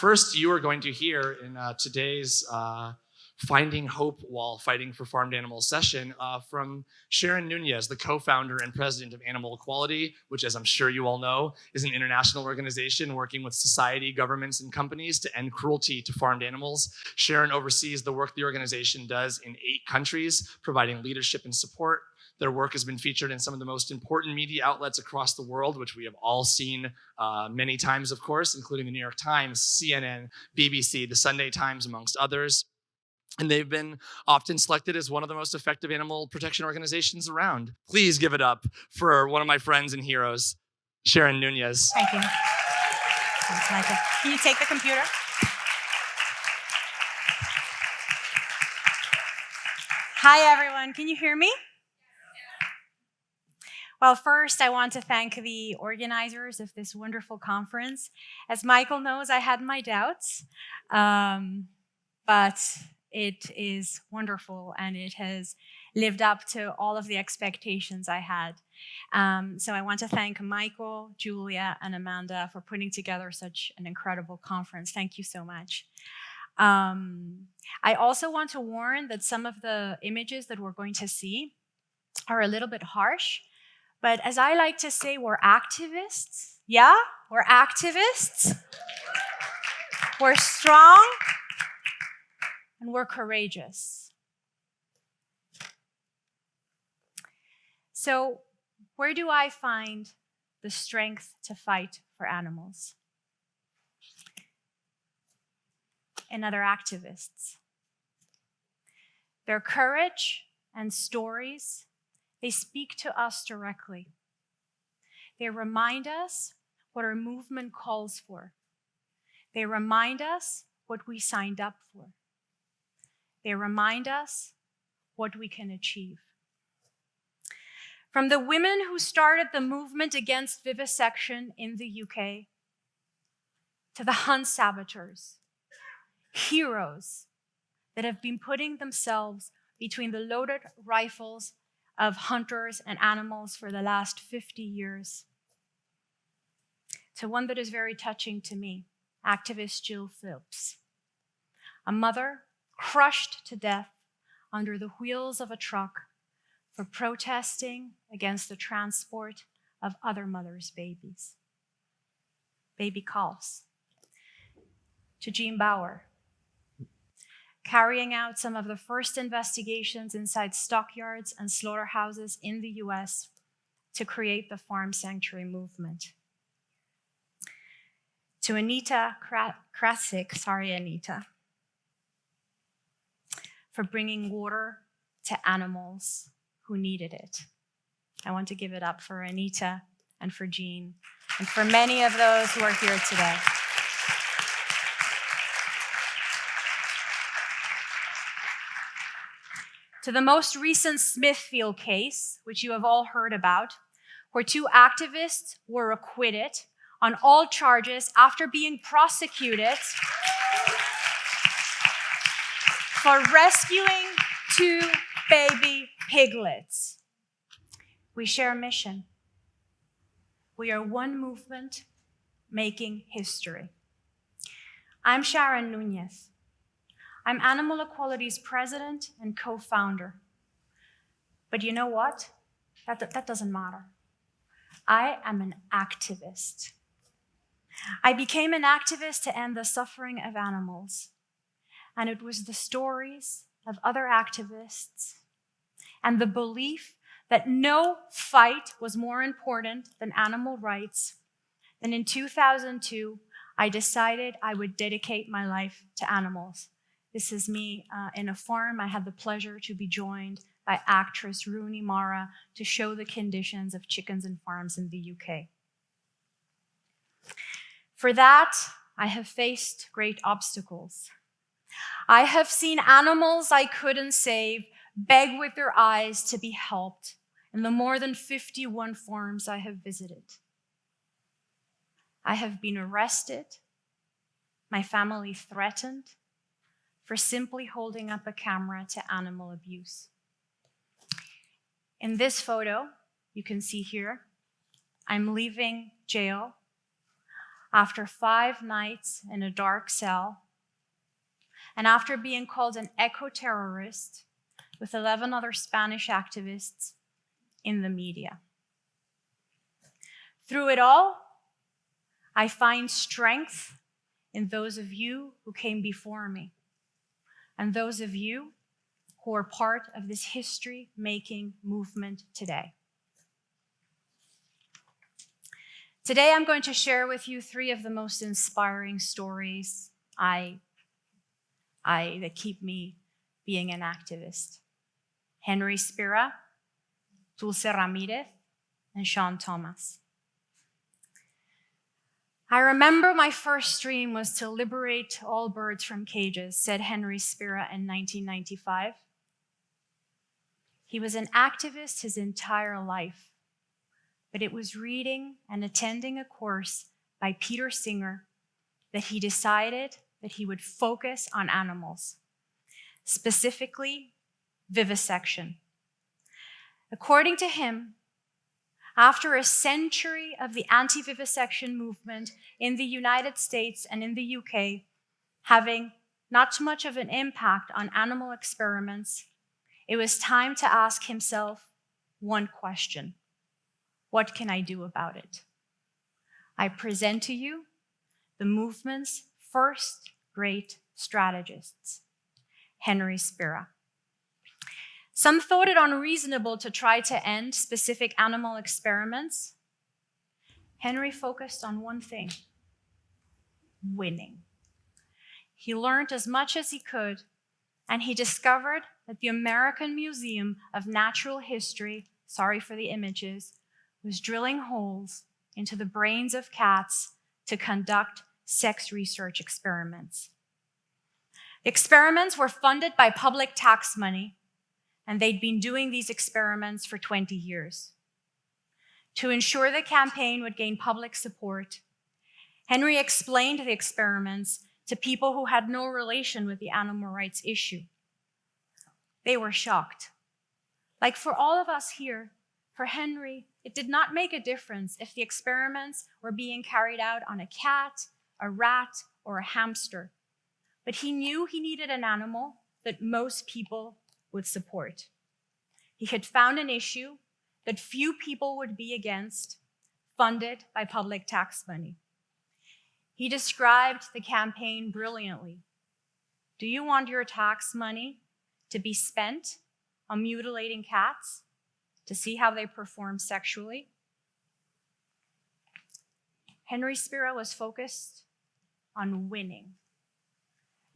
First, you are going to hear in today's Finding Hope While Fighting for Farmed Animals session from Sharon Núñez, the co-founder and president of Animal Equality, which, as I'm sure you all know, is an international organization working with society, governments, and companies to end cruelty to farmed animals. Sharon oversees the work the organization does in 8 countries, providing leadership and support. Their work has been featured in some of the most important media outlets across the world, which we have all seen many times, of course, including the New York Times, CNN, BBC, the Sunday Times, amongst others. And they've been often selected as one of the most effective animal protection organizations around. Please give it up for one of my friends and heroes, Sharon Núñez. Thank you. Thanks, Michael. Can you take the computer? Hi, everyone. Can you hear me? Well, first, I want to thank the organizers of this wonderful conference. As Michael knows, I had my doubts, but it is wonderful, and it has lived up to all of the expectations I had. So I want to thank Michael, Julia, and Amanda for putting together such an incredible conference. Thank you so much. I also want to warn that some of the images that we're going to see are a little bit harsh, but as I like to say, we're activists. Yeah, we're activists. We're strong. And we're courageous. So, where do I find the strength to fight for animals? In other activists. Their courage and stories, they speak to us directly. They remind us what our movement calls for. They remind us what we signed up for. They remind us what we can achieve. From the women who started the movement against vivisection in the UK, to the hunt saboteurs, heroes that have been putting themselves between the loaded rifles of hunters and animals for the last 50 years, to one that is very touching to me, activist Jill Phillips, a mother crushed to death under the wheels of a truck for protesting against the transport of other mothers' babies, baby calves. To Jean Bauer, carrying out some of the first investigations inside stockyards and slaughterhouses in the US to create the farm sanctuary movement. To Anita Krajnc, for bringing water to animals who needed it. I want to give it up for Anita and for Jean and for many of those who are here today. To the most recent Smithfield case, which you have all heard about, where 2 activists were acquitted on all charges after being prosecuted for rescuing 2 baby piglets. We share a mission. We are one movement making history. I'm Sharon Núñez. I'm Animal Equality's president and co-founder. But you know what? That doesn't matter. I am an activist. I became an activist to end the suffering of animals. And it was the stories of other activists and the belief that no fight was more important than animal rights. And in 2002, I decided I would dedicate my life to animals. This is me in a farm. I had the pleasure to be joined by actress Rooney Mara to show the conditions of chickens and farms in the UK. For that, I have faced great obstacles. I have seen animals I couldn't save beg with their eyes to be helped in the more than 51 farms I have visited. I have been arrested, my family threatened, for simply holding up a camera to animal abuse. In this photo, you can see here, I'm leaving jail. after 5 nights in a dark cell, and after being called an eco-terrorist with 11 other Spanish activists in the media. Through it all, I find strength in those of you who came before me, and those of you who are part of this history-making movement today. Today, I'm going to share with you 3 of the most inspiring stories that keep me being an activist. Henry Spira, Dulce Ramírez, and Sharon Núñez. I remember my first dream was to liberate all birds from cages, said Henry Spira in 1995. He was an activist his entire life, but it was reading and attending a course by Peter Singer that he decided that he would focus on animals, specifically vivisection. According to him, after a century of the anti-vivisection movement in the United States and in the UK having not much of an impact on animal experiments, it was time to ask himself one question: what can I do about it? I present to you the movement's first great strategists, Henry Spira. Some thought it unreasonable to try to end specific animal experiments. Henry focused on one thing: winning. He learned as much as he could, and he discovered that the American Museum of Natural History, sorry for the images, was drilling holes into the brains of cats to conduct sex research experiments. The experiments were funded by public tax money, and they'd been doing these experiments for 20 years. To ensure the campaign would gain public support, Henry explained the experiments to people who had no relation with the animal rights issue. They were shocked. Like for all of us here, for Henry, it did not make a difference if the experiments were being carried out on a cat, a rat, or a hamster. But he knew he needed an animal that most people would support. He had found an issue that few people would be against, funded by public tax money. He described the campaign brilliantly. Do you want your tax money to be spent on mutilating cats to see how they perform sexually? Henry Spira was focused on winning.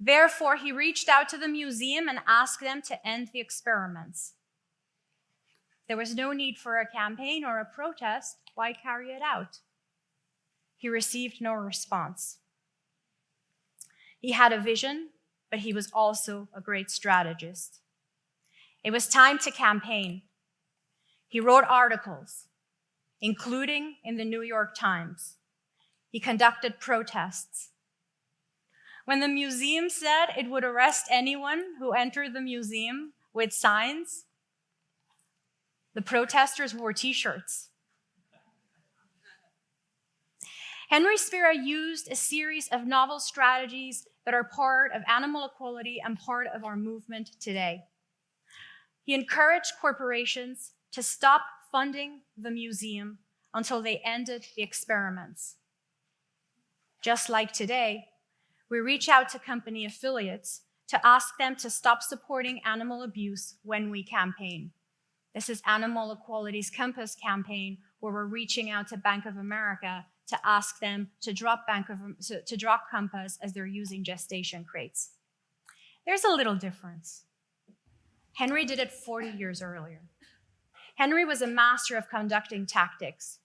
Therefore, he reached out to the museum and asked them to end the experiments. There was no need for a campaign or a protest. Why carry it out? He received no response. He had a vision, but he was also a great strategist. It was time to campaign. He wrote articles, including in the New York Times. He conducted protests. When the museum said it would arrest anyone who entered the museum with signs, the protesters wore T-shirts. Henry Spira used a series of novel strategies that are part of animal equality and part of our movement today. He encouraged corporations to stop funding the museum until they ended the experiments. Just like today, we reach out to company affiliates to ask them to stop supporting animal abuse when we campaign. This is Animal Equality's Compass campaign, where we're reaching out to Bank of America to ask them to drop Compass as they're using gestation crates. There's a little difference. Henry did it 40 years earlier. Henry was a master of conducting tactics.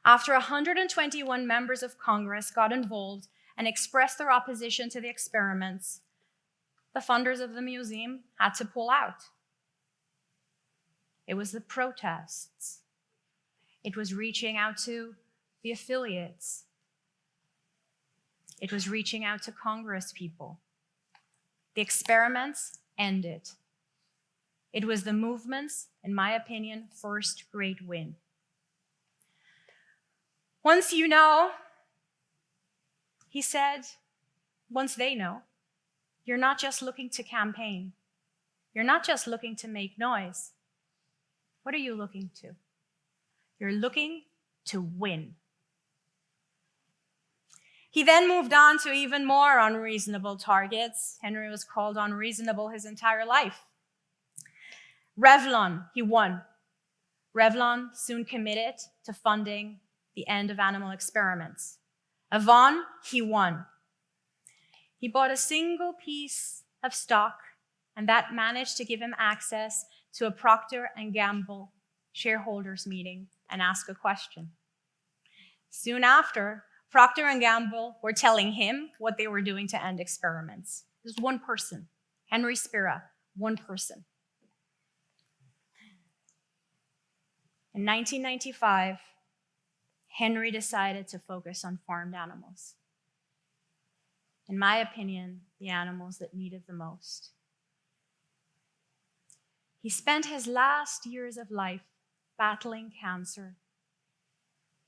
After 121 members of Congress got involved and expressed their opposition to the experiments, the funders of the museum had to pull out. It was the protests. It was reaching out to the affiliates. It was reaching out to Congress people. The experiments ended. It was the movement's, in my opinion, first great win. Once you know He said, once they know, you're not just looking to campaign. You're not just looking to make noise. What are you looking to? You're looking to win. He then moved on to even more unreasonable targets. Henry was called unreasonable his entire life. Revlon, he won. Revlon soon committed to funding the end of animal experiments. Avon, he won. He bought a single piece of stock, and that managed to give him access to a Procter & Gamble shareholders meeting and ask a question. Soon after, Procter & Gamble were telling him what they were doing to end experiments. Just one person, Henry Spira, one person. In 1995, Henry decided to focus on farmed animals. In my opinion, the animals that needed the most. He spent his last years of life battling cancer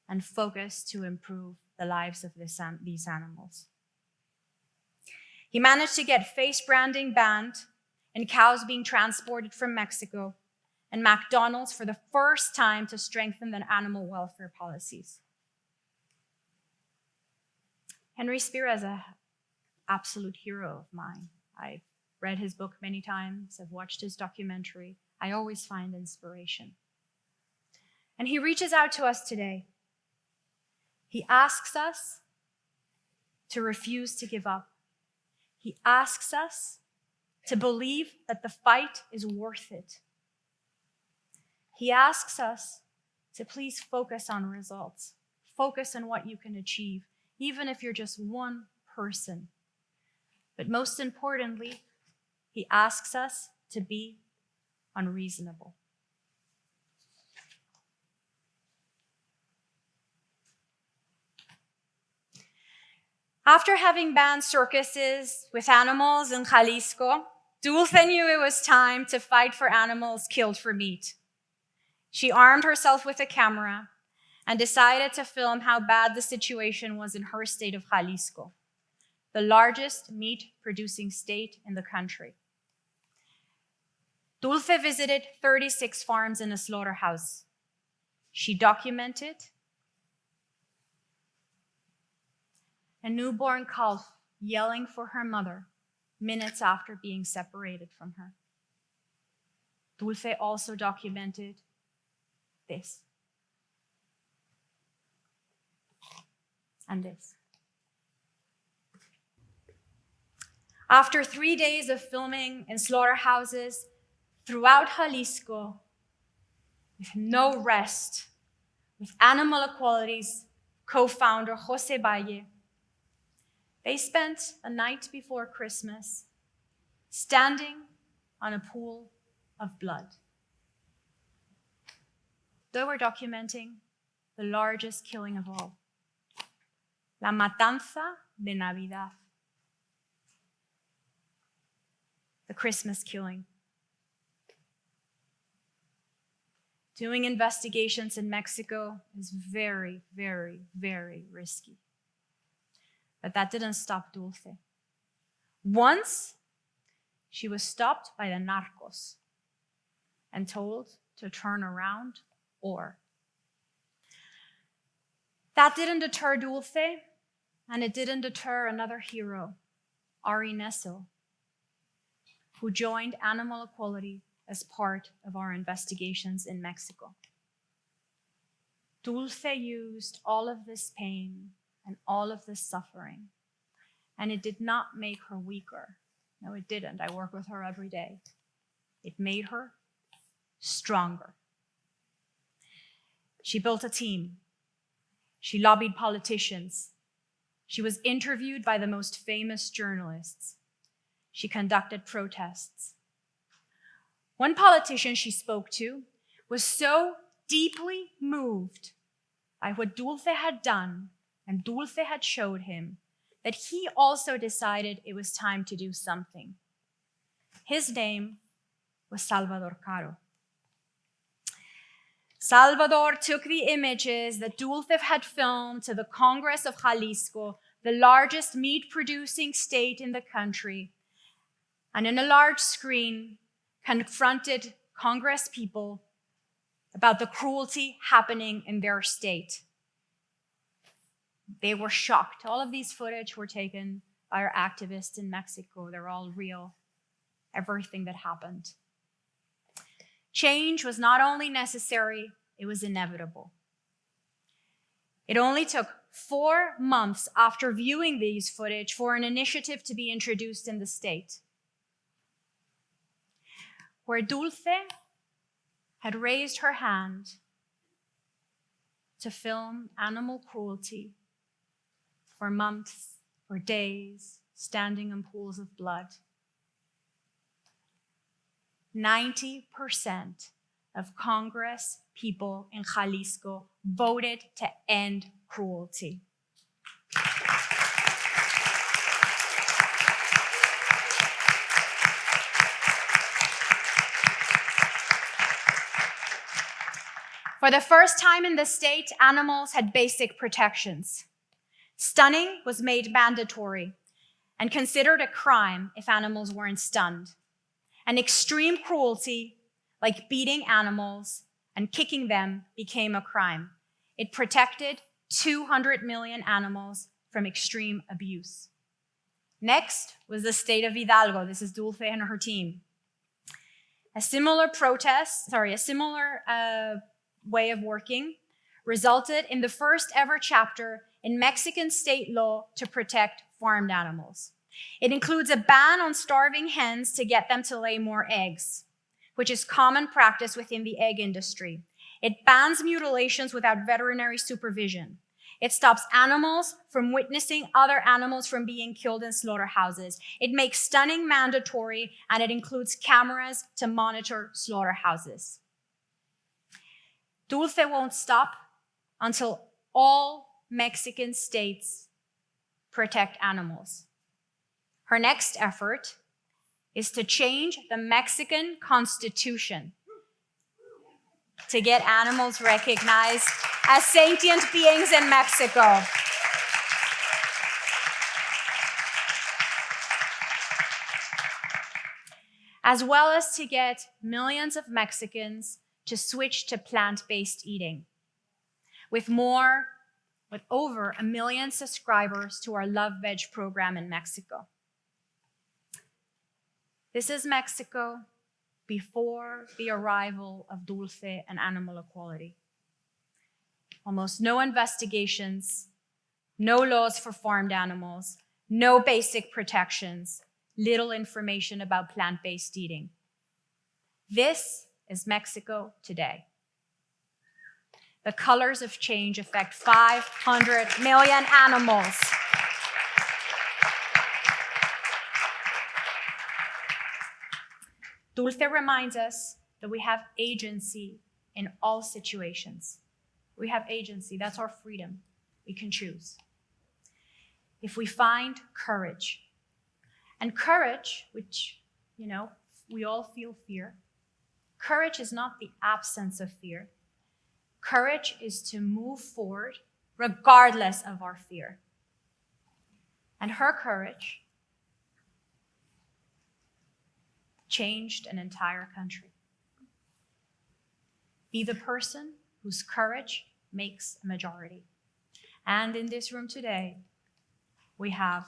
and focused to improve the lives of these animals. He managed to get face branding banned and cows being transported from Mexico, and McDonald's for the first time to strengthen the animal welfare policies. Henry Spira is an absolute hero of mine. I've read his book many times. I've watched his documentary. I always find inspiration. And he reaches out to us today. He asks us to refuse to give up. He asks us to believe that the fight is worth it. He asks us to please focus on results. Focus on what you can achieve, even if you're just one person. But most importantly, he asks us to be unreasonable. After having banned circuses with animals in Jalisco, Dulce knew it was time to fight for animals killed for meat. She armed herself with a camera and decided to film how bad the situation was in her state of Jalisco, the largest meat-producing state in the country. Dulce visited 36 farms and a slaughterhouse. She documented a newborn calf yelling for her mother minutes after being separated from her. Dulce also documented this and this. After 3 days of filming in slaughterhouses throughout Jalisco, with no rest, with Animal Equality's co-founder Jose Valle, they spent a night before Christmas standing on a pool of blood. They were documenting the largest killing of all, La Matanza de Navidad, the Christmas killing. Doing investigations in Mexico is very, very, very risky. But that didn't stop Dulce. Once, she was stopped by the narcos and told to turn around or. That didn't deter Dulce, and it didn't deter another hero, Ari Nessel, who joined Animal Equality as part of our investigations in Mexico. Dulce used all of this pain and all of this suffering, and it did not make her weaker. No, it didn't. I work with her every day. It made her stronger. She built a team. She lobbied politicians. She was interviewed by the most famous journalists. She conducted protests. One politician she spoke to was so deeply moved by what Dulce had done and Dulce had showed him that he also decided it was time to do something. His name was Salvador Caro. Salvador took the images that Dulce had filmed to the Congress of Jalisco, the largest meat-producing state in the country, and in a large screen, confronted Congress people about the cruelty happening in their state. They were shocked. All of these footage were taken by our activists in Mexico. They're all real, everything that happened. Change was not only necessary, it was inevitable. It only took 4 months after viewing these footage for an initiative to be introduced in the state, where Dulce had raised her hand to film animal cruelty for months, for days, standing in pools of blood. 90% of Congress people in Jalisco voted to end cruelty. For the first time in the state, animals had basic protections. Stunning was made mandatory and considered a crime if animals weren't stunned. And extreme cruelty, like beating animals and kicking them, became a crime. It protected 200 million animals from extreme abuse. Next was the state of Hidalgo. This is Dulce and her team. A similar way of working resulted in the first ever chapter in Mexican state law to protect farmed animals. It includes a ban on starving hens to get them to lay more eggs, which is common practice within the egg industry. It bans mutilations without veterinary supervision. It stops animals from witnessing other animals from being killed in slaughterhouses. It makes stunning mandatory, and it includes cameras to monitor slaughterhouses. Dulce won't stop until all Mexican states protect animals. Her next effort is to change the Mexican Constitution to get animals recognized as sentient beings in Mexico. As well as to get millions of Mexicans to switch to plant-based eating, with over 1 million subscribers to our Love Veg program in Mexico. This is Mexico before the arrival of Dulce and animal equality. Almost no investigations, no laws for farmed animals, no basic protections, little information about plant-based eating. This is Mexico today. The colors of change affect 500 million animals. Dulce reminds us that we have agency in all situations. We have agency, that's our freedom. We can choose. If we find courage, and courage, which, we all feel fear. Courage is not the absence of fear. Courage is to move forward regardless of our fear. And her courage changed an entire country. Be the person whose courage makes a majority. And in this room today, we have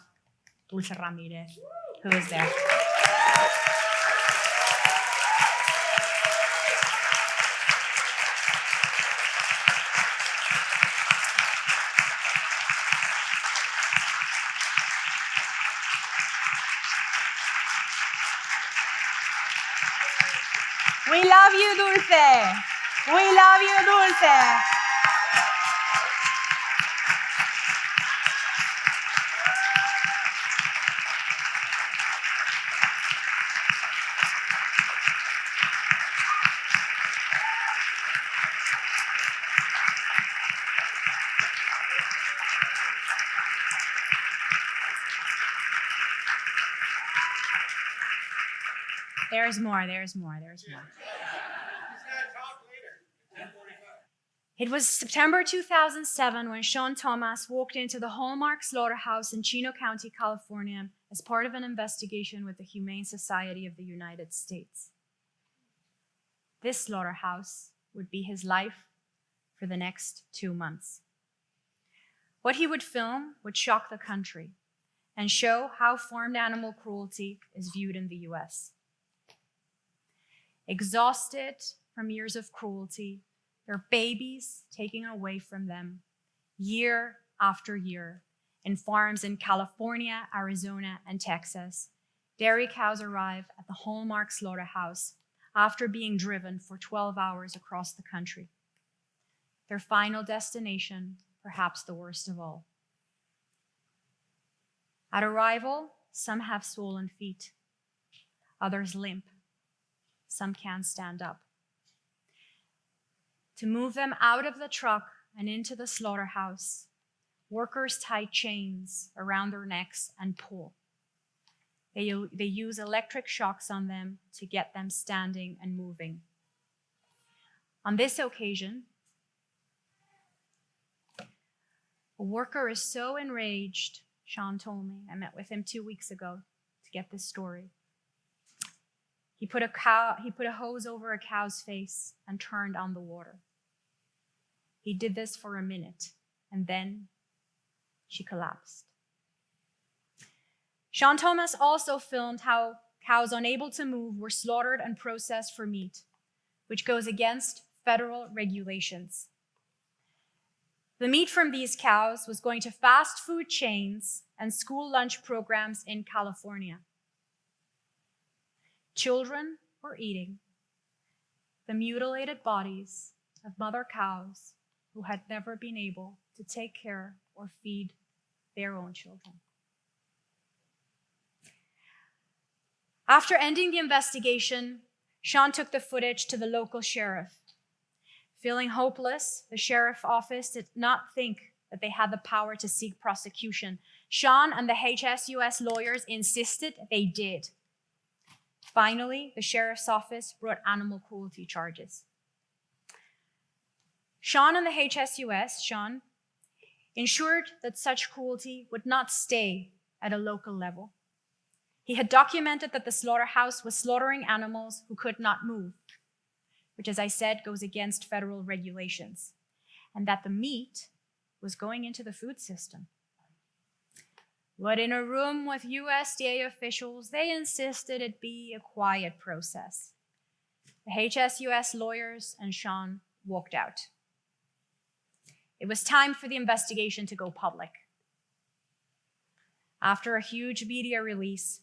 Dulce Ramírez, who is there. We love you, Dulce. We love you, Dulce. There's more. He's got to talk later. 10:45. It was September 2007 when Sharon Thomas walked into the Hallmark Slaughterhouse in Chino County, California, as part of an investigation with the Humane Society of the United States. This slaughterhouse would be his life for the next 2 months. What he would film would shock the country and show how farmed animal cruelty is viewed in the US. Exhausted from years of cruelty, their babies taken away from them year after year in farms in California, Arizona, and Texas, dairy cows arrive at the Hallmark Slaughterhouse after being driven for 12 hours across the country. Their final destination, perhaps the worst of all. At arrival, some have swollen feet, others limp, some can't stand up. To move them out of the truck and into the slaughterhouse, workers tie chains around their necks and pull. They use electric shocks on them to get them standing and moving. On this occasion, a worker is so enraged, Sharon told me, I met with him 2 weeks ago to get this story. He put a hose over a cow's face and turned on the water. He did this for a minute, and then she collapsed. Sharon Thomas also filmed how cows unable to move were slaughtered and processed for meat, which goes against federal regulations. The meat from these cows was going to fast food chains and school lunch programs in California. Children were eating the mutilated bodies of mother cows who had never been able to take care or feed their own children. After ending the investigation, Sharon took the footage to the local sheriff. Feeling hopeless, the sheriff's office did not think that they had the power to seek prosecution. Sharon and the HSUS lawyers insisted they did. Finally, the sheriff's office brought animal cruelty charges. Sharon and the HSUS, ensured that such cruelty would not stay at a local level. He had documented that the slaughterhouse was slaughtering animals who could not move, which, as I said, goes against federal regulations, and that the meat was going into the food system. But in a room with USDA officials, they insisted it be a quiet process. The HSUS lawyers and Sharon walked out. It was time for the investigation to go public. After a huge media release,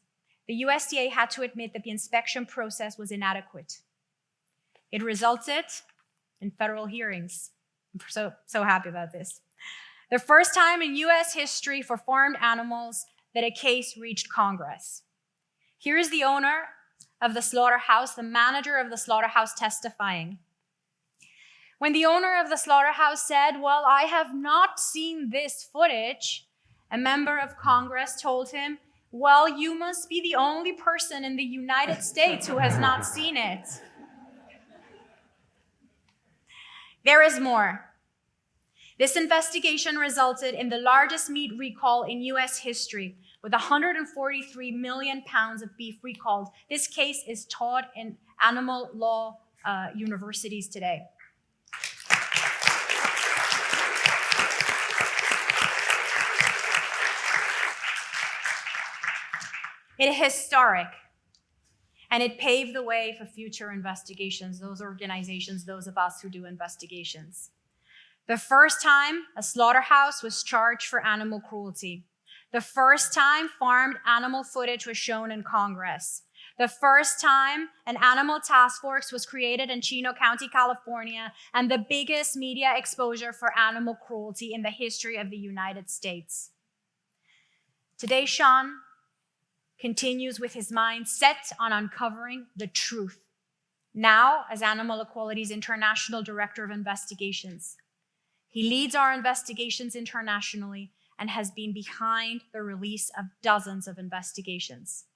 the USDA had to admit that the inspection process was inadequate. It resulted in federal hearings. I'm so happy about this. The first time in US history for farmed animals that a case reached Congress. Here is the owner of the slaughterhouse, the manager of the slaughterhouse testifying. When the owner of the slaughterhouse said, "Well, I have not seen this footage," a member of Congress told him, "Well, you must be the only person in the United States who has not seen it." There is more. This investigation resulted in the largest meat recall in US history, with 143 million pounds of beef recalled. This case is taught in animal law universities today. It is historic, and it paved the way for future investigations, those organizations, those of us who do investigations. The first time a slaughterhouse was charged for animal cruelty. The first time farmed animal footage was shown in Congress. The first time an animal task force was created in Chino County, California, and the biggest media exposure for animal cruelty in the history of the United States. Today, Sharon continues with his mind set on uncovering the truth, now as Animal Equality's International Director of Investigations. He leads our investigations internationally and has been behind the release of dozens of investigations.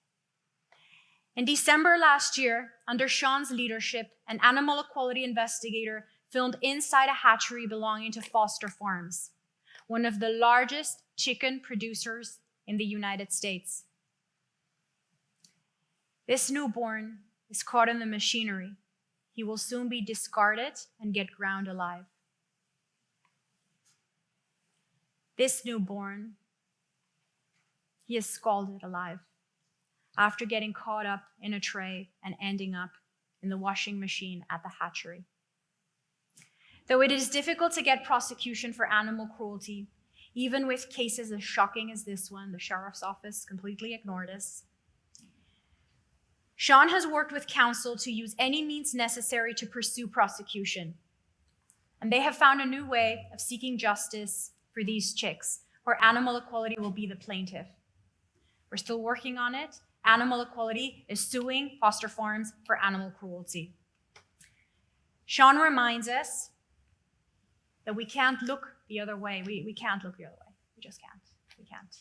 In December last year, under Sharon's leadership, an animal equality investigator filmed inside a hatchery belonging to Foster Farms, one of the largest chicken producers in the United States. This newborn is caught in the machinery. He will soon be discarded and get ground alive. This newborn, he is scalded alive after getting caught up in a tray and ending up in the washing machine at the hatchery. Though it is difficult to get prosecution for animal cruelty, even with cases as shocking as this one, the sheriff's office completely ignored us. Sharon has worked with counsel to use any means necessary to pursue prosecution. And they have found a new way of seeking justice for these chicks, where Animal Equality will be the plaintiff. We're still working on it. Animal Equality is suing Foster Farms for animal cruelty. Sharon reminds us that we can't look the other way. We can't look the other way. We just can't. We can't.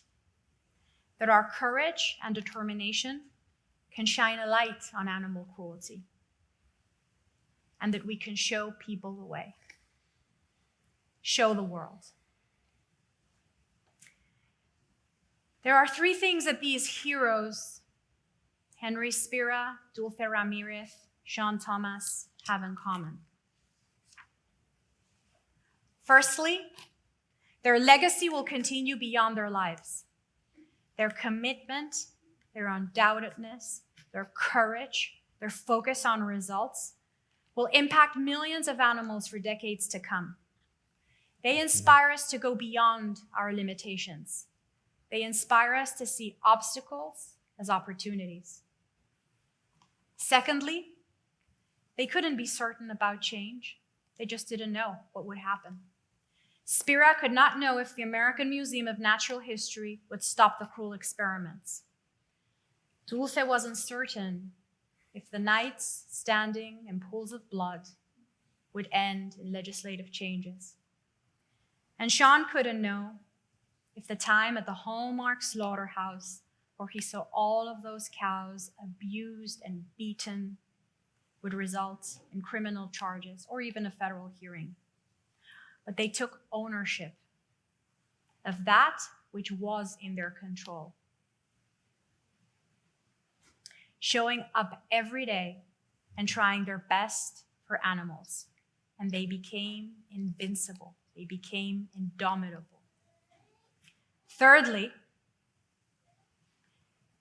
That our courage and determination can shine a light on animal cruelty, and that we can show people the way. Show the world. There are three things that these heroes, Henry Spira, Dulce Ramírez, Sharon Thomas, have in common. Firstly, their legacy will continue beyond their lives. Their commitment, their undoubtedness, their courage, their focus on results will impact millions of animals for decades to come. They inspire us to go beyond our limitations. They inspire us to see obstacles as opportunities. Secondly, they couldn't be certain about change. They just didn't know what would happen. Spira could not know if the American Museum of Natural History would stop the cruel experiments. Dulce wasn't certain if the nights standing in pools of blood would end in legislative changes. And Sharon couldn't know if the time at the Hallmark slaughterhouse, where he saw all of those cows abused and beaten, would result in criminal charges or even a federal hearing. But they took ownership of that which was in their control. Showing up every day and trying their best for animals. And they became invincible. They became indomitable. Thirdly,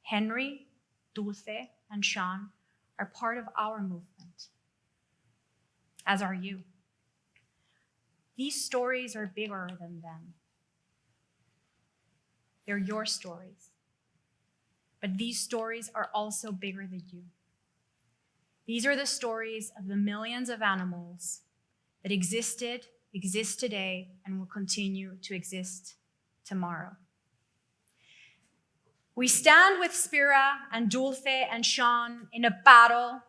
Henry, Dulce, and Sharon are part of our movement, as are you. These stories are bigger than them. They're your stories. But these stories are also bigger than you. These are the stories of the millions of animals that existed, exist today, and will continue to exist tomorrow. We stand with Spira and Dulce and Sharon in a battle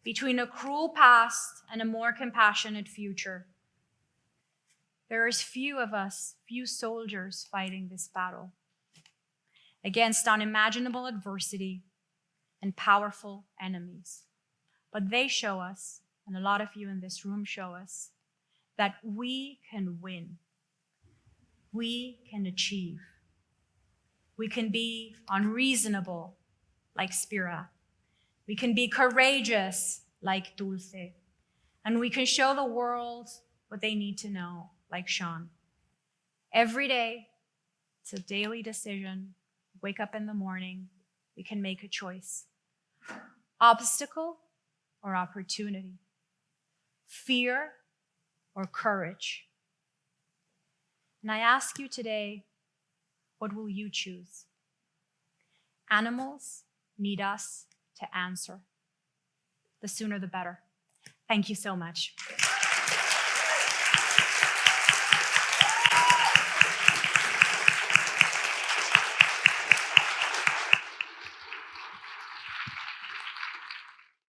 between a cruel past and a more compassionate future. There is few of us, few soldiers fighting this battle against unimaginable adversity and powerful enemies. But they show us, and a lot of you in this room show us, that we can win. We can achieve. We can be unreasonable like Spira. We can be courageous like Dulce. And we can show the world what they need to know like Sharon. Every day, it's a daily decision. Wake up in the morning, we can make a choice. Obstacle or opportunity. Fear or courage. And I ask you today, what will you choose? Animals need us to answer. The sooner the better. Thank you so much.